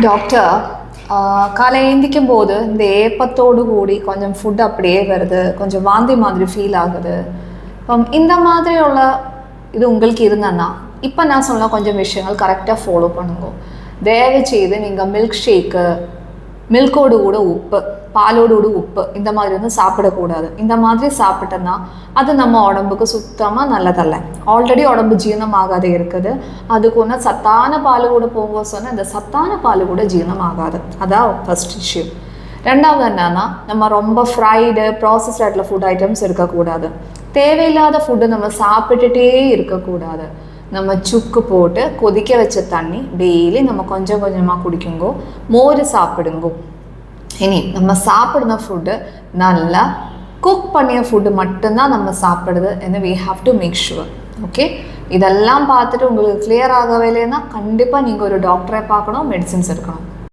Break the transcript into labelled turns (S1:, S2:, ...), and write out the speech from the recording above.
S1: Doctor, காலை எழுந்திக்கும் போது இந்த ஏப்பத்தோடு கூடி கொஞ்சம் ஃபுட் அப்படியே வருது, கொஞ்சம் வாந்தி மாதிரி ஃபீல் ஆகுது. இந்த மாதிரி உள்ள இது உங்களுக்கு இருந்தன்னா இப்போ நான் சொன்ன கொஞ்சம் விஷயங்கள் கரெக்டாக ஃபாலோ பண்ணுங்க. தயவு செய்து நீங்கள் மில்க் ஷேக்கு, மில்கோடு கூட உப்பு, பாலோடு கூட உப்பு இந்த மாதிரி வந்து சாப்பிடக்கூடாது. இந்த மாதிரி சாப்பிட்டோன்னா அது நம்ம உடம்புக்கு சுத்தமாக நல்லதல்ல. ஆல்ரெடி உடம்பு ஜீரணமாகாது இருக்குது, அதுக்கு ஒன்று சத்தான பால் கூட போக சொன்னால் இந்த சத்தான பால் கூட ஜீரணமாகாது. அதான் ஃபர்ஸ்ட் இஷ்யூ. ரெண்டாவது என்னன்னா, நம்ம ரொம்ப ஃப்ரைடு ப்ராசஸ்ட் ஆகிட்டுல ஃபுட் ஐட்டம்ஸ் இருக்கக்கூடாது. தேவையில்லாத ஃபுட்டு நம்ம சாப்பிட்டுட்டே இருக்கக்கூடாது. நம்ம சுக்கு போட்டு கொதிக்க வச்ச தண்ணி டெய்லி நம்ம கொஞ்சம் கொஞ்சமாக குடிக்குங்கோ. மோர் சாப்பிடுங்கோ. இனி நம்ம சாப்பிடுற ஃபுட்டு நல்லா குக் பண்ணிய ஃபுட்டு மட்டும்தான் நம்ம சாப்பிடுது என்ன we have to make sure. Okay, இதெல்லாம் பார்த்துட்டு உங்களுக்கு கிளியர் ஆகவே இல்லைன்னா கண்டிப்பாக நீங்கள் ஒரு டாக்டரை பார்க்கணும், மெடிசின்ஸ் எடுக்கணும்.